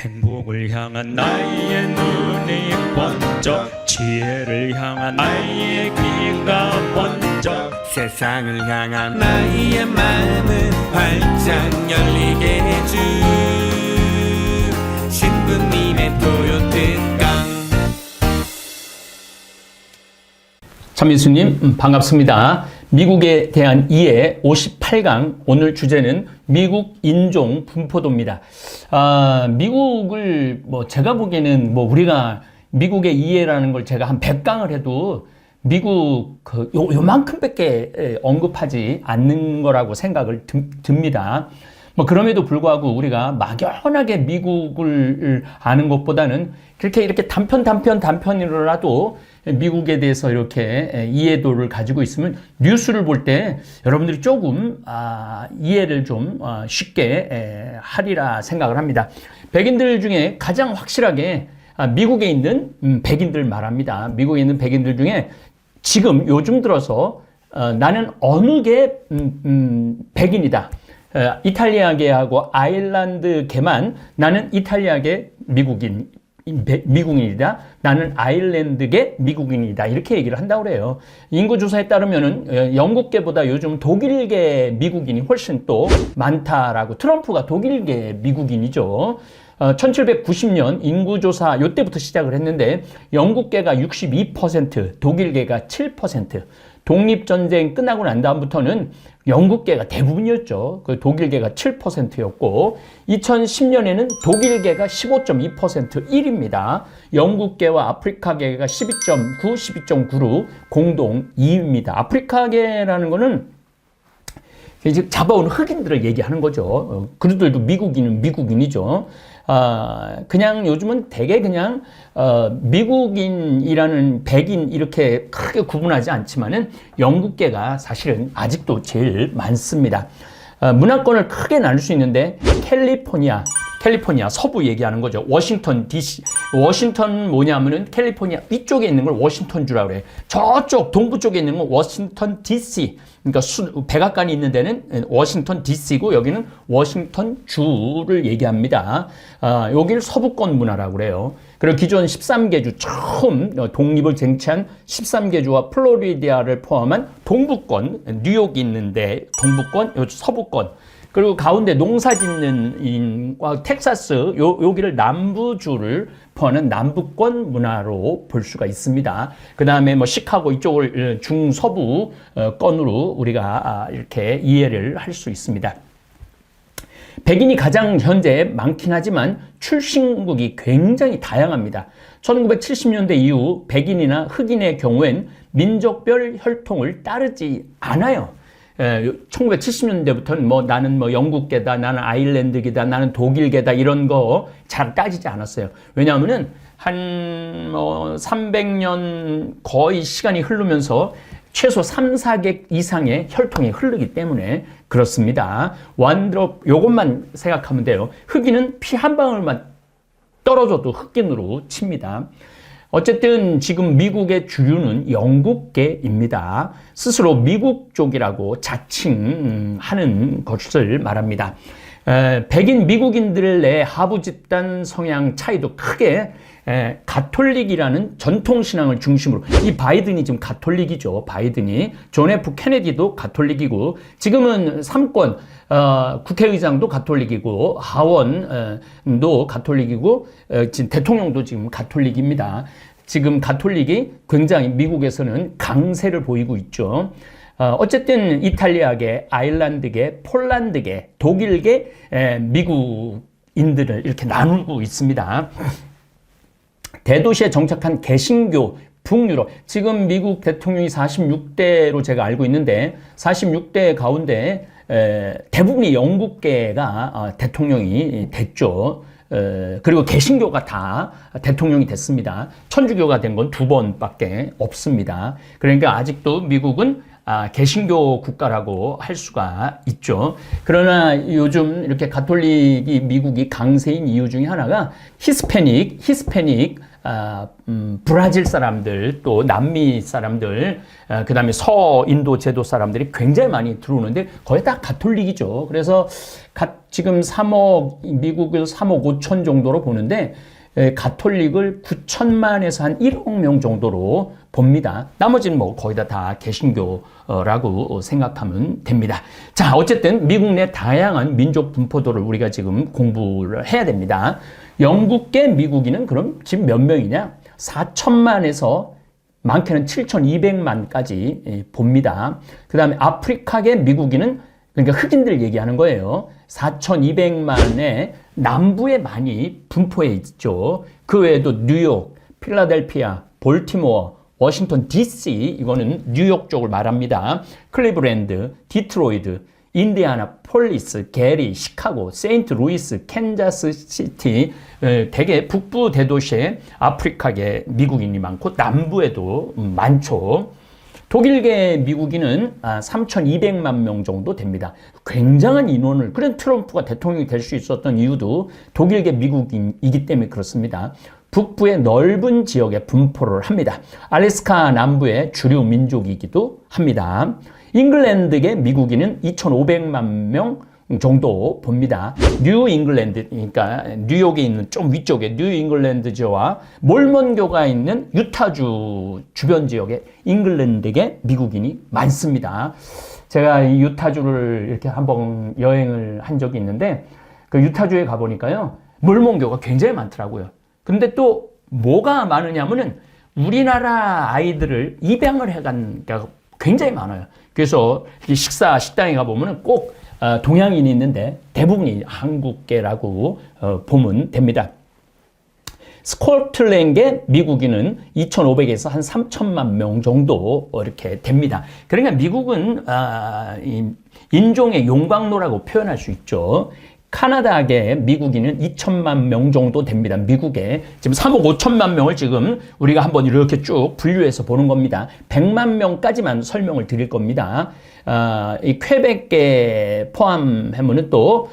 행복을 향한 나의 눈이 번쩍, 지혜를 향한 나의 귀가 번쩍, 세상을 향한 나의 마음을 활짝 열리게 해준 신부님의 토요특강. 참민수님 반갑습니다. 미국에 대한 이해 58강, 오늘 주제는 미국 인종 분포도입니다. 미국을 제가 보기에는 우리가 미국의 이해라는 걸 제가 한 100강을 해도 미국 요만큼밖에 언급하지 않는 거라고 생각을 듭니다. 그럼에도 불구하고 우리가 막연하게 미국을 아는 것보다는 이렇게 단편으로라도 미국에 대해서 이렇게 이해도를 가지고 있으면 뉴스를 볼 때 여러분들이 조금 이해를 좀 쉽게 하리라 생각을 합니다. 백인들 중에 가장 확실하게 미국에 있는 백인들 말합니다. 미국에 있는 백인들 중에 지금 요즘 들어서 나는 어느 게 백인이다. 이탈리아계하고 아일란드계만 나는 이탈리아계 미국인이다. 나는 아일랜드계 미국인이다. 이렇게 얘기를 한다고 그래요. 인구조사에 따르면은 영국계보다 요즘 독일계 미국인이 훨씬 또 많다라고. 트럼프가 독일계 미국인이죠. 1790년 인구조사 요때부터 시작을 했는데 영국계가 62%, 독일계가 7%, 독립전쟁 끝나고 난 다음부터는 영국계가 대부분이었죠. 그 독일계가 7%였고 2010년에는 독일계가 15.2%, 1위입니다. 영국계와 아프리카계가 12.9, 12.9로 공동 2위입니다. 아프리카계라는 거는 이제 잡아온 흑인들을 얘기하는 거죠. 그들도 미국인은 미국인이죠. 그냥 요즘은 대개 그냥 미국인이라는 백인 이렇게 크게 구분하지 않지만은 영국계가 사실은 아직도 제일 많습니다. 문화권을 크게 나눌 수 있는데 캘리포니아 서부 얘기하는 거죠. 워싱턴 DC, 워싱턴 뭐냐면은 캘리포니아 위쪽에 있는 걸 워싱턴주라고 그래요. 저쪽 동부 쪽에 있는 건 워싱턴 DC, 그러니까 백악관이 있는 데는 워싱턴 DC고 여기는 워싱턴주를 얘기합니다. 여기를 서부권 문화라고 그래요. 그리고 기존 13개주 처음 독립을 쟁취한 13개주와 플로리다를 포함한 동부권, 뉴욕이 있는데 동부권, 서부권. 그리고 가운데 농사 짓는 텍사스, 여기를 남부주를 포함하는 남부권 문화로 볼 수가 있습니다. 그 다음에 시카고 이쪽을 중서부 권으로 우리가 이렇게 이해를 할 수 있습니다. 백인이 가장 현재 많긴 하지만 출신국이 굉장히 다양합니다. 1970년대 이후 백인이나 흑인의 경우엔 민족별 혈통을 따르지 않아요. 1970년대부터는 나는 영국계다, 나는 아일랜드계다, 나는 독일계다 이런 거 잘 따지지 않았어요. 왜냐하면은 한 300년 거의 시간이 흐르면서 최소 3, 4개 이상의 혈통이 흐르기 때문에 그렇습니다. 원드롭 요것만 생각하면 돼요. 흑인은 피 한 방울만 떨어져도 흑인으로 칩니다. 어쨌든 지금 미국의 주류는 영국계입니다. 스스로 미국 쪽이라고 자칭하는 것을 말합니다. 백인 미국인들 내 하부 집단 성향 차이도 크게 가톨릭이라는 전통신앙을 중심으로, 이 바이든이 지금 가톨릭이죠. 바이든이. 존 F 케네디도 가톨릭이고 지금은 3권 국회의장도 가톨릭이고 하원도 가톨릭이고 지금 대통령도 지금 가톨릭입니다. 지금 가톨릭이 굉장히 미국에서는 강세를 보이고 있죠. 어쨌든 이탈리아계, 아일란드계, 폴란드계, 독일계 미국인들을 이렇게 나누고 있습니다. 대도시에 정착한 개신교, 북유럽, 지금 미국 대통령이 46대로 제가 알고 있는데 46대 가운데 대부분이 영국계가 대통령이 됐죠. 그리고 개신교가 다 대통령이 됐습니다. 천주교가 된 건 2번밖에 없습니다. 그러니까 아직도 미국은 개신교 국가라고 할 수가 있죠. 그러나 요즘 이렇게 가톨릭이 미국이 강세인 이유 중에 하나가 히스패닉 브라질 사람들, 또 남미 사람들, 그 다음에 서인도 제도 사람들이 굉장히 많이 들어오는데 거의 다 가톨릭이죠. 그래서 지금 미국을 3억 5천 정도로 보는데 가톨릭을 9천만에서 한 1억 명 정도로 봅니다. 나머지는 뭐 거의 다 개신교라고 생각하면 됩니다. 자, 어쨌든 미국 내 다양한 민족 분포도를 우리가 지금 공부를 해야 됩니다. 영국계 미국인은 그럼 지금 몇 명이냐? 4천만에서 많게는 7,200만까지 봅니다. 그 다음에 아프리카계 미국인은 그러니까 흑인들 얘기하는 거예요. 4,200만의 남부에 많이 분포해 있죠. 그 외에도 뉴욕, 필라델피아, 볼티모어, 워싱턴 DC, 이거는 뉴욕 쪽을 말합니다. 클리브랜드, 디트로이트, 인디아나 폴리스, 게리, 시카고, 세인트루이스, 캔자스 시티, 대개 북부 대도시에 아프리카계 미국인이 많고 남부에도 많죠. 독일계 미국인은 3,200만 명 정도 됩니다. 굉장한 인원을, 그런 트럼프가 대통령이 될 수 있었던 이유도 독일계 미국인이기 때문에 그렇습니다. 북부의 넓은 지역에 분포를 합니다. 알래스카 남부의 주류 민족이기도 합니다. 잉글랜드계 미국인은 2,500만 명 정도 봅니다. 뉴 잉글랜드, 그러니까 뉴욕에 있는 좀 위쪽에 뉴 잉글랜드주와 몰몬교가 있는 유타주 주변 지역에 잉글랜드계 미국인이 많습니다. 제가 이 유타주를 이렇게 한번 여행을 한 적이 있는데 그 유타주에 가보니까요, 몰몬교가 굉장히 많더라고요. 근데 또 뭐가 많으냐면은 우리나라 아이들을 입양을 해간 게 굉장히 많아요. 그래서 식당에 가보면은 꼭 동양인이 있는데 대부분이 한국계라고 보면 됩니다. 스코틀랜드계 미국인은 2,500에서 한 3천만 명 정도 이렇게 됩니다. 그러니까 미국은 인종의 용광로라고 표현할 수 있죠. 카나다계 미국인은 2천만 명 정도 됩니다. 미국에 지금 3억 5천만 명을 지금 우리가 한번 이렇게 쭉 분류해서 보는 겁니다. 100만 명까지만 설명을 드릴 겁니다. 이 퀘벡계 포함하면은 또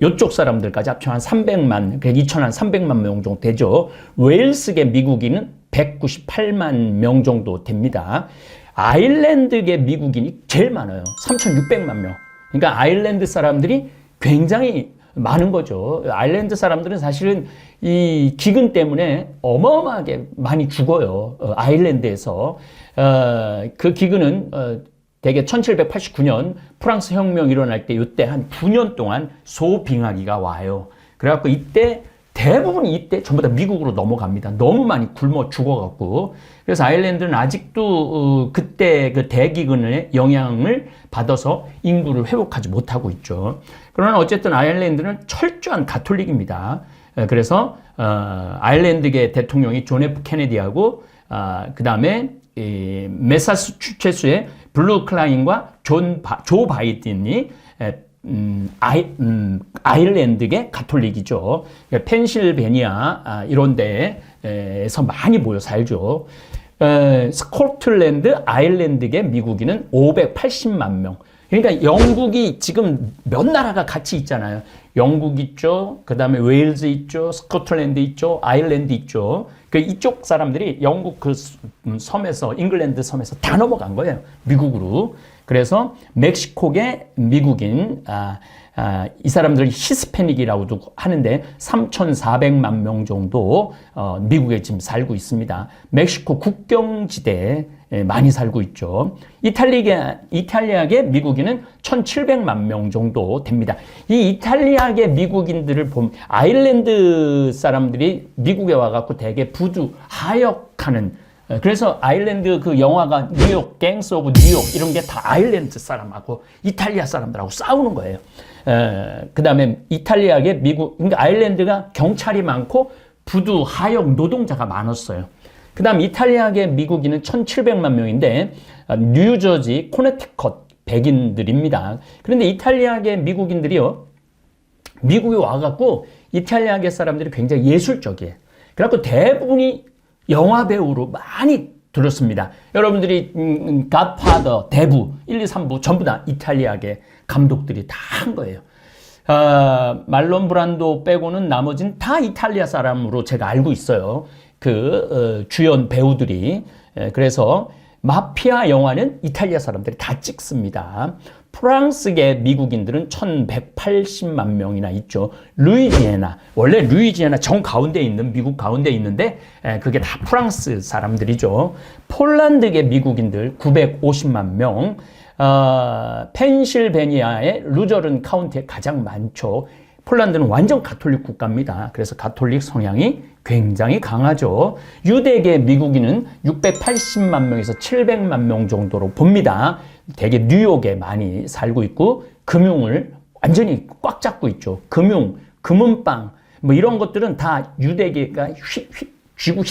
요쪽 사람들까지 합쳐 한 300만, 2,300만 명 정도 되죠. 웨일스계 미국인은 198만 명 정도 됩니다. 아일랜드계 미국인이 제일 많아요. 3,600만 명. 그러니까 아일랜드 사람들이 굉장히 많은 거죠. 아일랜드 사람들은 사실은 이 기근 때문에 어마어마하게 많이 죽어요. 아일랜드에서. 그 기근은 대개 1789년 프랑스 혁명 일어날 때 이때 한 9년 동안 소빙하기가 와요. 그래갖고 이때 대부분이 이때 전부 다 미국으로 넘어갑니다. 너무 많이 굶어 죽어갖고. 그래서 아일랜드는 아직도 그때 그 대기근의 영향을 받아서 인구를 회복하지 못하고 있죠. 그러나 어쨌든 아일랜드는 철저한 가톨릭입니다. 그래서 아일랜드계 대통령이 존 F 케네디하고 그 다음에 매사추세츠의 블루 클라인과 조 바이든이 아일랜드계 가톨릭이죠. 펜실베니아 이런 데에서 많이 모여 살죠. 스코틀랜드, 아일랜드계 미국인은 580만 명. 그러니까 영국이 지금 몇 나라가 같이 있잖아요. 영국 있죠. 그 다음에 웨일즈 있죠. 스코틀랜드 있죠. 아일랜드 있죠. 그 이쪽 사람들이 영국 그 섬에서, 잉글랜드 섬에서 다 넘어간 거예요. 미국으로. 그래서 멕시코계 미국인, 이 사람들이 히스패닉이라고도 하는데 3,400만 명 정도 미국에 지금 살고 있습니다. 멕시코 국경지대에 많이 살고 있죠. 이탈리아계 미국인은 1,700만 명 정도 됩니다. 이 이탈리아계 미국인들을 보면 아일랜드 사람들이 미국에 와갖고 되게 부두 하역하는, 그래서 아일랜드 그 영화가 뉴욕, 갱스 오브 뉴욕 이런 게 다 아일랜드 사람하고 이탈리아 사람들하고 싸우는 거예요. 그 다음에 이탈리아계 미국, 그러니까 아일랜드가 경찰이 많고 부두 하역 노동자가 많았어요. 그 다음 이탈리아계 미국인은 1,700만 명인데 뉴저지, 코네티컷 백인들입니다. 그런데 이탈리아계 미국인들이요, 미국에 와갖고 이탈리아계 사람들이 굉장히 예술적이에요. 그래갖고 대부분이 영화 배우로 많이 들었습니다. 여러분들이 갓파더, 대부, 1, 2, 3부 전부 다 이탈리아계 감독들이 다 한 거예요. 말론 브란도 빼고는 나머지는 다 이탈리아 사람으로 제가 알고 있어요. 주연 배우들이. 그래서 마피아 영화는 이탈리아 사람들이 다 찍습니다. 프랑스계 미국인들은 1180만 명이나 있죠. 루이지애나, 원래 루이지애나 정 가운데 있는, 미국 가운데 있는데 그게 다 프랑스 사람들이죠. 폴란드계 미국인들 950만 명, 펜실베니아의 루저른 카운티에 가장 많죠. 폴란드는 완전 가톨릭 국가입니다. 그래서 가톨릭 성향이 굉장히 강하죠. 유대계 미국인은 680만 명에서 700만 명 정도로 봅니다. 대개 뉴욕에 많이 살고 있고 금융을 완전히 꽉 잡고 있죠. 금융, 금은방 뭐 이런 것들은 다 유대계가 쥐고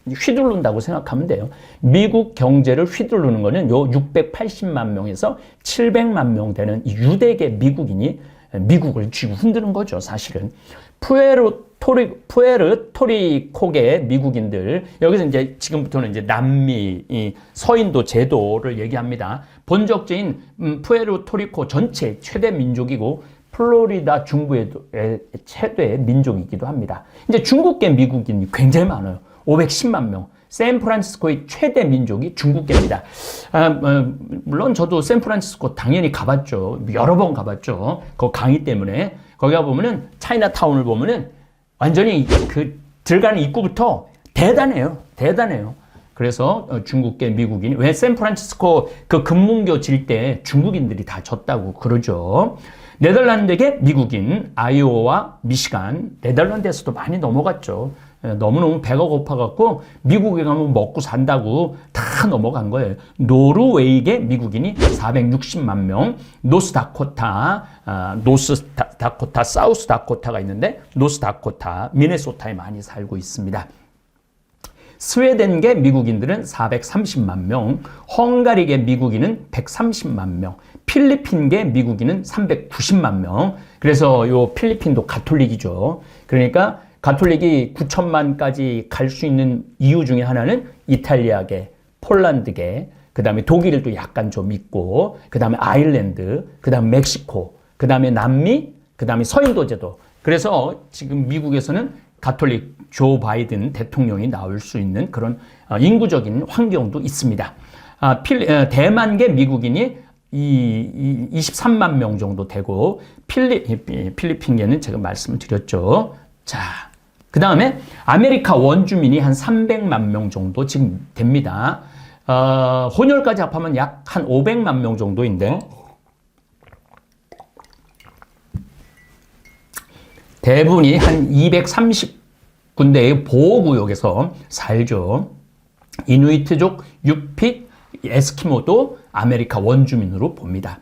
휘두른다고 생각하면 돼요. 미국 경제를 휘두르는 거는 요 680만 명에서 700만 명 되는 이 유대계 미국인이 미국을 쥐고 흔드는 거죠, 사실은. 푸에르토리코계 미국인들, 여기서 이제 지금부터는 이제 남미, 서인도 제도를 얘기합니다. 본적지인 푸에르토리코 전체 최대 민족이고 플로리다 중부의 최대 민족이기도 합니다. 이제 중국계 미국인이 굉장히 많아요. 510만 명. 샌프란시스코의 최대 민족이 중국계입니다. 물론 저도 샌프란시스코 당연히 가봤죠. 여러 번 가봤죠. 그 강의 때문에. 거기 가보면은 차이나타운을 보면은 완전히 들어가는 입구부터 대단해요. 대단해요. 그래서 중국계 미국인, 왜 샌프란시스코 금문교 질 때 중국인들이 다 졌다고 그러죠. 네덜란드계 미국인, 아이오와 미시간, 네덜란드에서도 많이 넘어갔죠. 너무너무 배가 고파갖고 미국에 가면 먹고 산다고 다 넘어간 거예요. 노르웨이계 미국인이 460만 명, 노스다코타, 사우스다코타가 있는데 노스다코타, 미네소타에 많이 살고 있습니다. 스웨덴계 미국인들은 430만 명, 헝가리계 미국인은 130만 명, 필리핀계 미국인은 390만 명. 그래서 요 필리핀도 가톨릭이죠. 그러니까 가톨릭이 9천만까지 갈 수 있는 이유 중에 하나는 이탈리아계, 폴란드계, 그 다음에 독일도 약간 좀 있고, 그 다음에 아일랜드, 그 다음에 멕시코, 그 다음에 남미, 그 다음에 서인도제도. 그래서 지금 미국에서는 가톨릭 조 바이든 대통령이 나올 수 있는 그런 인구적인 환경도 있습니다. 대만계 미국인이 23만 명 정도 되고, 필리핀계는 제가 말씀을 드렸죠. 자, 그 다음에 아메리카 원주민이 한 300만 명 정도 지금 됩니다. 혼혈까지 합하면 약 한 500만 명 정도인데, 대부분이 한 230군데의 보호구역에서 살죠. 이누이트족, 유핏, 에스키모도 아메리카 원주민으로 봅니다.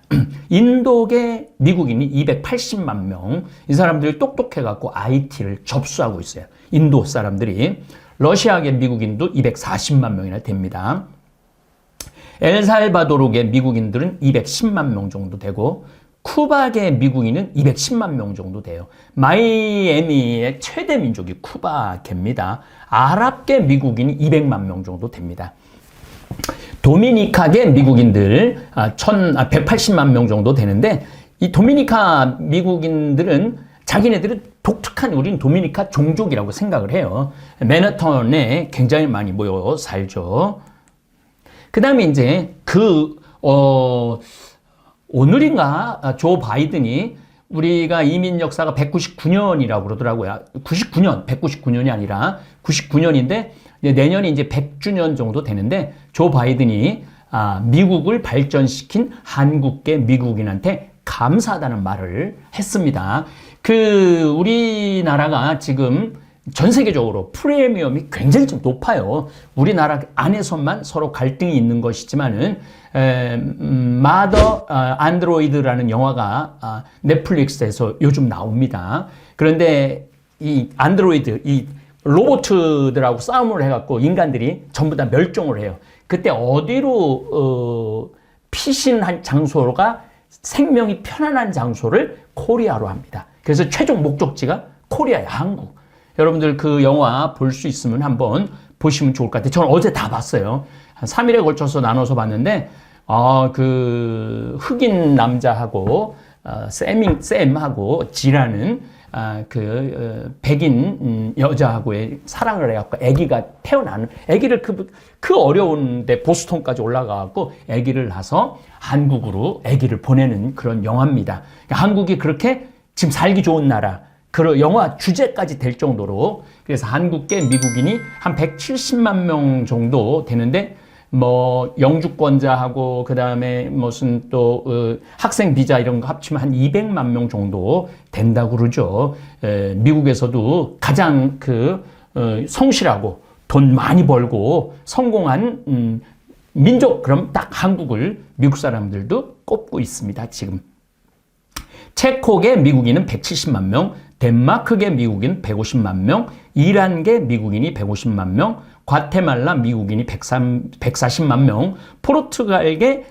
인도계 미국인이 280만 명. 이 사람들이 똑똑해갖고 IT를 접수하고 있어요. 인도 사람들이. 러시아계 미국인도 240만 명이나 됩니다. 엘살바도르계 미국인들은 210만 명 정도 되고, 쿠바계 미국인은 210만 명 정도 돼요. 마이애미의 최대 민족이 쿠바계입니다. 아랍계 미국인이 200만 명 정도 됩니다. 도미니카계 미국인들 180만 명 정도 되는데, 이 도미니카 미국인들은 자기네들은 독특한, 우린 도미니카 종족이라고 생각을 해요. 맨하탄에 굉장히 많이 모여 살죠. 그 다음에 이제 오늘인가 조 바이든이 우리가 이민 역사가 199년이라고 그러더라고요. 199년이 아니라 99년인데 내년이 이제 100주년 정도 되는데, 조 바이든이 미국을 발전시킨 한국계 미국인한테 감사하다는 말을 했습니다. 우리나라가 지금 전 세계적으로 프리미엄이 굉장히 좀 높아요. 우리나라 안에서만 서로 갈등이 있는 것이지만은, 마더 안드로이드라는 영화가 넷플릭스에서 요즘 나옵니다. 그런데 이 안드로이드, 이 로봇들하고 싸움을 해갖고 인간들이 전부 다 멸종을 해요. 그때 어디로 피신한 장소가 생명이 편안한 장소를 코리아로 합니다. 그래서 최종 목적지가 코리아야, 한국. 여러분들 그 영화 볼 수 있으면 한번 보시면 좋을 것 같아요. 저는 어제 다 봤어요. 한 3일에 걸쳐서 나눠서 봤는데, 흑인 남자하고 샘하고 지라는 백인 여자하고의 사랑을 해갖고 아기가 태어나는, 아기를 그 어려운데 보스턴까지 올라가갖고 아기를 낳아서 한국으로 아기를 보내는 그런 영화입니다. 그러니까 한국이 그렇게 지금 살기 좋은 나라, 그 영화 주제까지 될 정도로. 그래서 한국계 미국인이 한 170만 명 정도 되는데, 뭐 영주권자하고 그 다음에 무슨 또 학생 비자 이런 거 합치면 한 200만 명 정도 된다고 그러죠. 미국에서도 가장 성실하고 돈 많이 벌고 성공한 민족, 그럼 딱 한국을 미국 사람들도 꼽고 있습니다. 지금 체코계 미국인은 170만 명, 덴마크계 미국인 150만 명, 이란계 미국인이 150만 명, 과테말라 미국인이 140만 명, 포르투갈계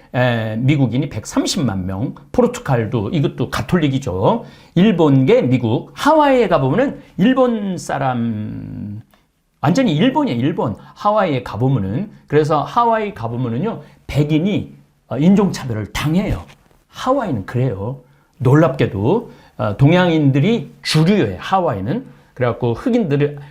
미국인이 130만 명, 포르투갈도 이것도 가톨릭이죠. 일본계 미국, 하와이에 가보면은 일본 사람, 완전히 일본이에요, 일본. 하와이에 가보면은, 그래서 하와이 가보면은요, 백인이 인종차별을 당해요. 하와이는 그래요. 놀랍게도 동양인들이 주류예요, 하와이는. 그래갖고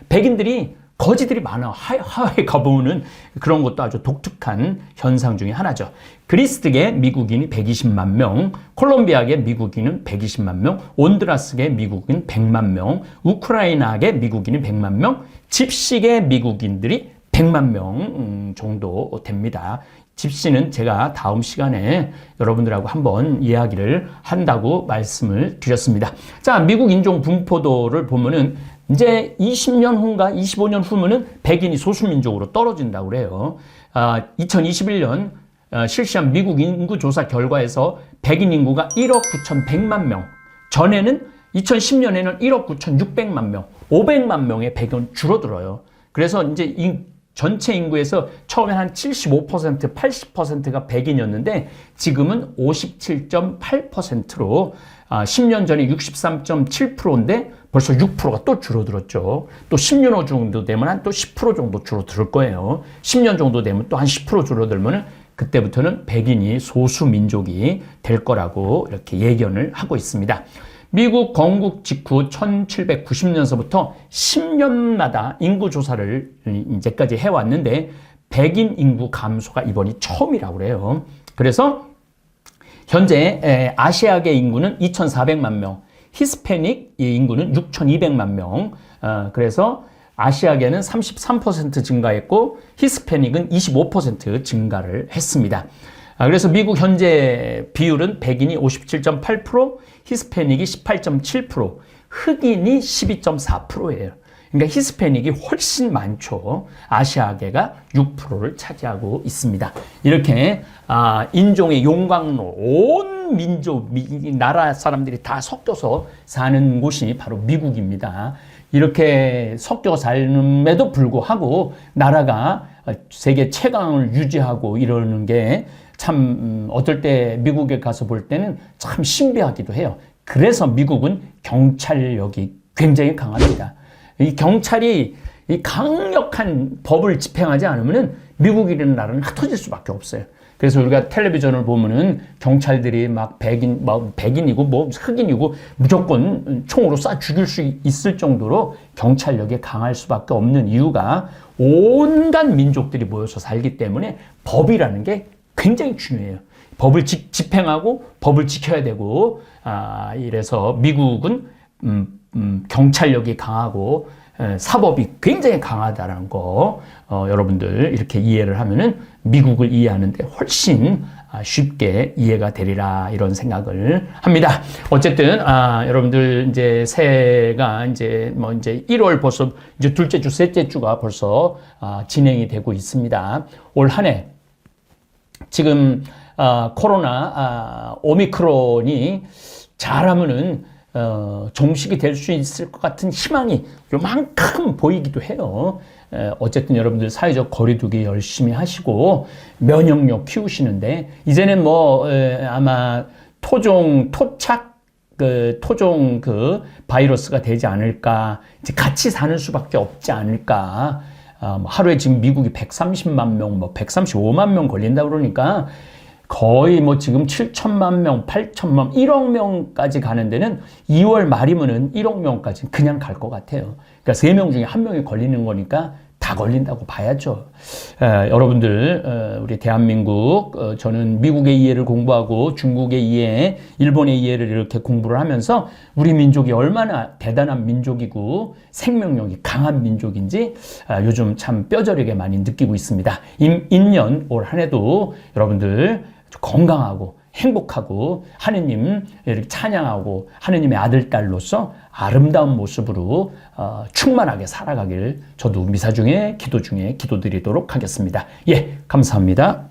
백인들이 거지들이 많아. 하와이 가보면은 그런 것도 아주 독특한 현상 중에 하나죠. 그리스계 미국인이 120만 명, 콜롬비아계 미국인은 120만 명, 온두라스계 미국인 100만 명, 우크라이나계 미국인이 100만 명, 집시계 미국인들이 100만 명 정도 됩니다. 집시는 제가 다음 시간에 여러분들하고 한번 이야기를 한다고 말씀을 드렸습니다. 자, 미국 인종 분포도를 보면은 이제 20년 후인가 25년 후면은 백인이 소수민족으로 떨어진다고 그래요. 2021년 실시한 미국 인구조사 결과에서 백인 인구가 1억 9,100만 명. 전에는 2010년에는 1억 9,600만 명, 500만 명의 백인 줄어들어요. 그래서 이제 전체 인구에서 처음에 한 75%, 80%가 백인이었는데 지금은 57.8%로 10년 전에 63.7%인데 벌써 6%가 또 줄어들었죠. 또 10년 후 정도 되면 한 또 10% 정도 줄어들 거예요. 10년 정도 되면 또 한 10% 줄어들면 그때부터는 백인이 소수 민족이 될 거라고 이렇게 예견을 하고 있습니다. 미국 건국 직후 1790년서부터 10년마다 인구조사를 이제까지 해왔는데 백인 인구 감소가 이번이 처음이라고 그래요. 그래서 현재 아시아계 인구는 2,400만 명, 히스패닉 인구는 6,200만 명, 그래서 아시아계는 33% 증가했고 히스패닉은 25% 증가를 했습니다. 그래서 미국 현재 비율은 백인이 57.8%, 히스패닉이 18.7%, 흑인이 12.4%예요. 그러니까 히스패닉이 훨씬 많죠. 아시아계가 6%를 차지하고 있습니다. 이렇게 인종의 용광로, 온 민족, 나라 사람들이 다 섞여서 사는 곳이 바로 미국입니다. 이렇게 섞여 삶에도 불구하고 나라가 세계 최강을 유지하고 이러는 게 참 어떨 때 미국에 가서 볼 때는 참 신비하기도 해요. 그래서 미국은 경찰력이 굉장히 강합니다. 이 경찰이 이 강력한 법을 집행하지 않으면 미국이라는 나라는 흩어질 수밖에 없어요. 그래서 우리가 텔레비전을 보면은 경찰들이 막 백인이고 뭐 흑인이고 무조건 총으로 쏴 죽일 수 있을 정도로 경찰력이 강할 수밖에 없는 이유가 온갖 민족들이 모여서 살기 때문에 법이라는 게 굉장히 중요해요. 법을 집행하고 법을 지켜야 되고, 이래서 미국은 경찰력이 강하고 사법이 굉장히 강하다는 거 여러분들 이렇게 이해를 하면은 미국을 이해하는데 훨씬 쉽게 이해가 되리라 이런 생각을 합니다. 어쨌든 여러분들 이제 새해가 이제 1월 벌써 이제 둘째 주, 셋째 주가 벌써 진행이 되고 있습니다. 올 한 해 지금 코로나 오미크론이 잘하면은 종식이 될 수 있을 것 같은 희망이 요만큼 보이기도 해요. 어쨌든 여러분들 사회적 거리두기 열심히 하시고 면역력 키우시는데 이제는 아마 토종 바이러스가 되지 않을까, 이제 같이 사는 수밖에 없지 않을까. 하루에 지금 미국이 130만 명, 135만 명 걸린다 그러니까 거의 뭐 지금 7천만 명, 8천만, 1억 명까지 가는 데는 2월 말이면은 1억 명까지 그냥 갈 것 같아요. 그러니까 3명 중에 1명이 걸리는 거니까 다 걸린다고 봐야죠. 여러분들, 우리 대한민국, 저는 미국의 이해를 공부하고 중국의 이해, 일본의 이해를 이렇게 공부를 하면서 우리 민족이 얼마나 대단한 민족이고 생명력이 강한 민족인지 요즘 참 뼈저리게 많이 느끼고 있습니다. 인년 올 한 해도 여러분들 건강하고 행복하고 하느님 이렇게 찬양하고 하느님의 아들, 딸로서 아름다운 모습으로 충만하게 살아가길 저도 미사 중에 기도 중에 기도드리도록 하겠습니다. 예, 감사합니다.